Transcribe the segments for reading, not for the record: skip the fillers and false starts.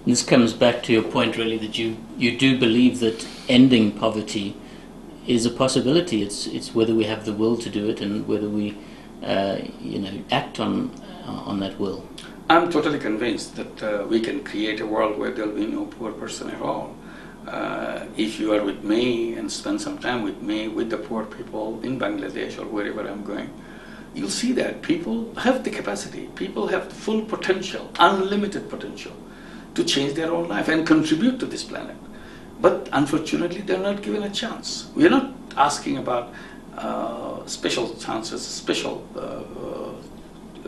This comes back to your point, really, that you do believe that ending poverty is a possibility. It's whether we have the will to do it and whether we, act on that will. I'm totally convinced that we can create a world where there'll be no poor person at all. If you are with me and spend some time with me, with the poor people in Bangladesh or wherever I'm going, you'll see that people have the capacity, people have full potential, unlimited potential to change their own life and contribute to this planet. But unfortunately, they're not given a chance. We're not asking about special chances, special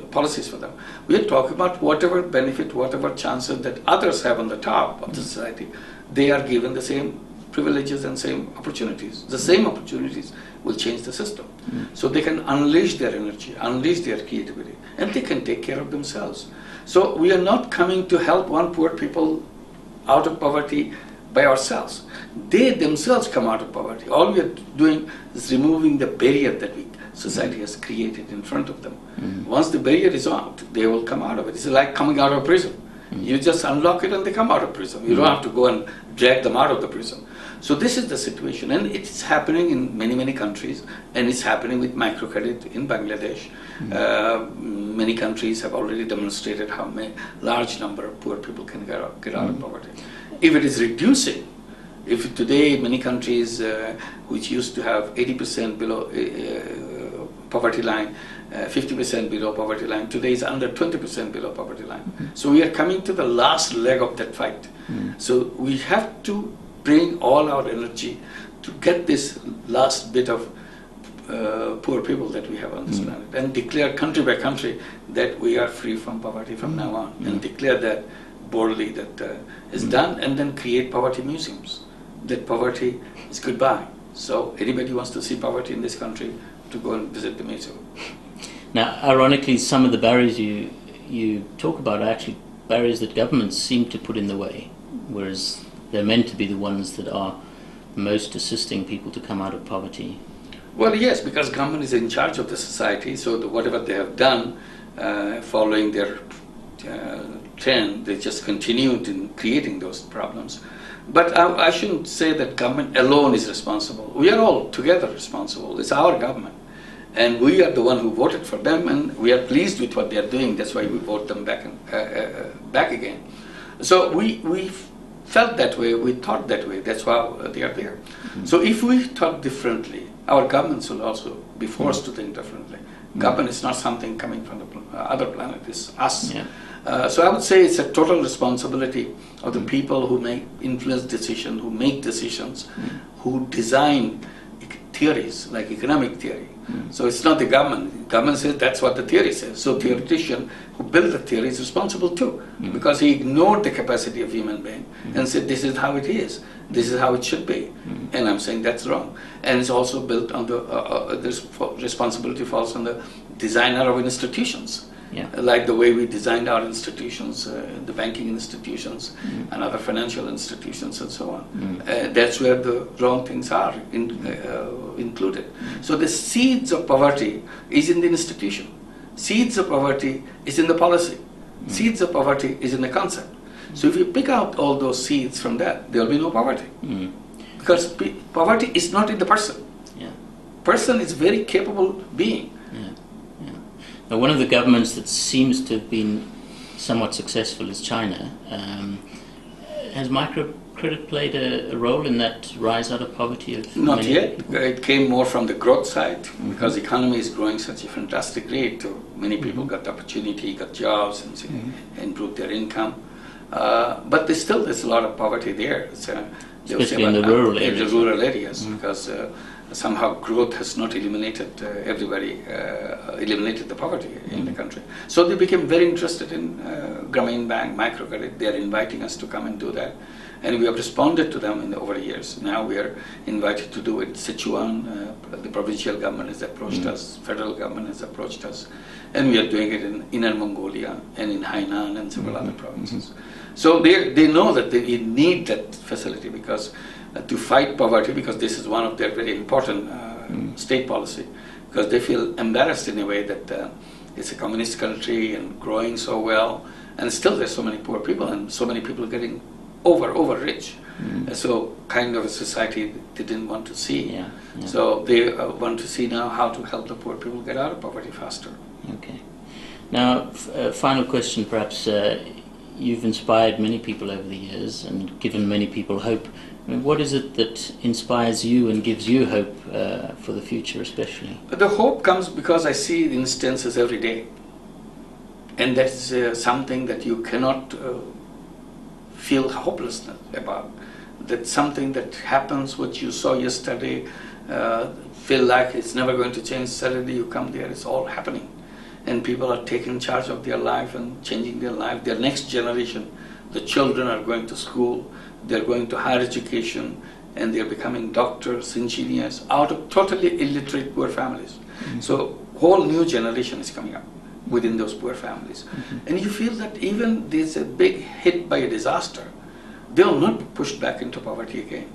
policies for them. We are talking about whatever benefit, whatever chances that others have on the top of the society. They are given the same privileges and same opportunities. The same opportunities will change the system. So they can unleash their energy, unleash their creativity, and they can take care of themselves. So we are not coming to help one poor people out of poverty by ourselves. They themselves come out of poverty. All we are doing is removing the barrier that society has created in front of them. Once the barrier is out, they will come out of it. It's like coming out of prison. You just unlock it and they come out of prison. You don't have to go and drag them out of the prison. So this is the situation, and it's happening in many, many countries, and it's happening with microcredit in Bangladesh. Many countries have already demonstrated how large number of poor people can get out of poverty. If it is reducing, if today many countries which used to have 80% below poverty line, 50% below poverty line, today is under 20% below poverty line. So we are coming to the last leg of that fight. So we have to bring all our energy to get this last bit of poor people that we have on this planet, and declare country by country that we are free from poverty from now on, and declare that boldly that is done, and then create poverty museums, that poverty is goodbye. So anybody who wants to see poverty in this country, to go and visit the museum. Now, ironically, some of the barriers you talk about are actually barriers that governments seem to put in the way, whereas they're meant to be the ones that are most assisting people to come out of poverty. Well, yes, because government is in charge of the society, so whatever they have done, following their trend, they just continued in creating those problems. But I shouldn't say that government alone is responsible. We are all together responsible. It's our government. And we are the one who voted for them, and we are pleased with what they are doing. That's why we vote them back again. So we felt that way, we thought that way. That's why they are there. So if we thought differently, our governments will also be forced to think differently. Government is not something coming from the other planet, it's us. So I would say it's a total responsibility of the people who influence decisions, who make decisions, who design theories, like economic theory. So it's not the government. Government says that's what the theory says. So theoretician who built the theory is responsible too, because he ignored the capacity of human being and said this is how it is, this is how it should be. And I'm saying that's wrong. And it's also built on the responsibility falls on the designer of institutions. Like the way we designed our institutions, the banking institutions and other financial institutions and so on. That's where the wrong things are included. So the seeds of poverty is in the institution. Seeds of poverty is in the policy. Seeds of poverty is in the concept. So if you pick out all those seeds from that, there will be no poverty. Because poverty is not in the person. Person is a very capable being. Now, one of the governments that seems to have been somewhat successful is China. Has microcredit played a role in that rise out of poverty? Not yet. It came more from the growth side, because the economy is growing such a fantastic rate. So many people got the opportunity, got jobs, and improved their income. But there's a lot of poverty there. Especially in the rural areas. The rural areas, because somehow growth has not eliminated eliminated the poverty in the country. So they became very interested in Grameen Bank, microcredit. They are inviting us to come and do that. And we have responded to them over the years. Now we are invited to do it. Sichuan, the provincial government has approached us, federal government has approached us, and we are doing it in Inner Mongolia and in Hainan and several other provinces. So they know that they need that facility, because to fight poverty, because this is one of their very important state policy, because they feel embarrassed in a way that it's a communist country and growing so well, and still there's so many poor people and so many people getting over rich. So kind of a society they didn't want to see. Yeah. So they want to see now how to help the poor people get out of poverty faster. Okay. Now, final question, perhaps. You've inspired many people over the years and given many people hope. I mean, what is it that inspires you and gives you hope for the future, especially? The hope comes because I see instances every day, and that's something that you cannot feel hopelessness about. That's something that happens, what you saw yesterday, feel like it's never going to change. Suddenly you come there, it's all happening. And people are taking charge of their life and changing their life. Their next generation, the children are going to school, they're going to higher education, and they're becoming doctors, engineers, out of totally illiterate poor families. So whole new generation is coming up within those poor families. And you feel that even there's a big hit by a disaster, they will not be pushed back into poverty again.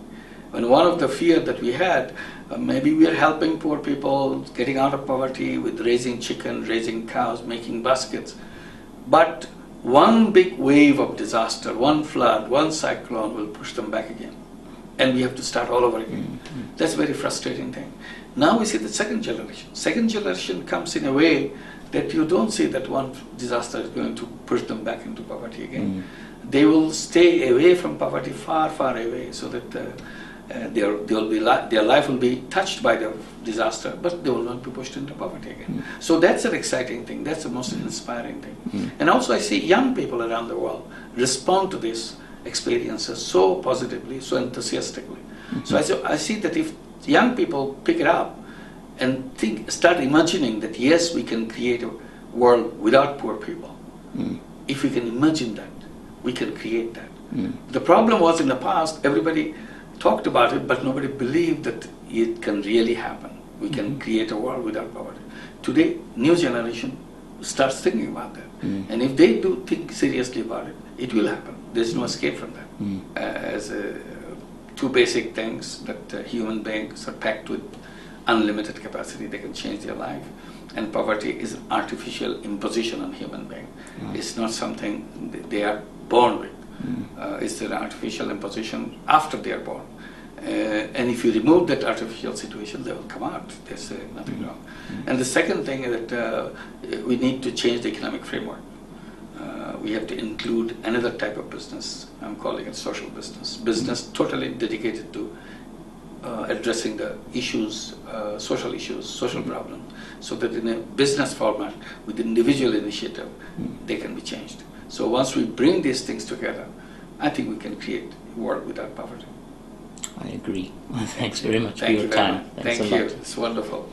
And one of the fear that we had, maybe we are helping poor people getting out of poverty with raising chicken, raising cows, making baskets. But one big wave of disaster, one flood, one cyclone will push them back again. And we have to start all over again. That's a very frustrating thing. Now we see the second generation. Second generation comes in a way that you don't see that one disaster is going to push them back into poverty again. They will stay away from poverty, far away, so that their life will be touched by the disaster, but they will not be pushed into poverty again. So that's an exciting thing. That's the most inspiring thing. And also I see young people around the world respond to these experiences so positively, so enthusiastically. So I see that if young people pick it up and start imagining that yes, we can create a world without poor people. If we can imagine that, we can create that. The problem was in the past, everybody talked about it, but nobody believed that it can really happen. We can create a world without poverty. Today, new generation starts thinking about that. And if they do think seriously about it, it will happen. There's no escape from that. As two basic things, that human beings are packed with unlimited capacity, they can change their life. And poverty is an artificial imposition on human being. It's not something they are born with. It's an artificial imposition after they are born. And if you remove that artificial situation, they will come out. There's nothing wrong. And the second thing is that we need to change the economic framework. We have to include another type of business. I'm calling it social business. Business totally dedicated to addressing the issues, social problems, so that in a business format, with individual initiative, they can be changed. So once we bring these things together, I think we can create a world without poverty. I agree. Thanks very much for Thank your you very time. much. Thanks Thank a you. lot. It's wonderful.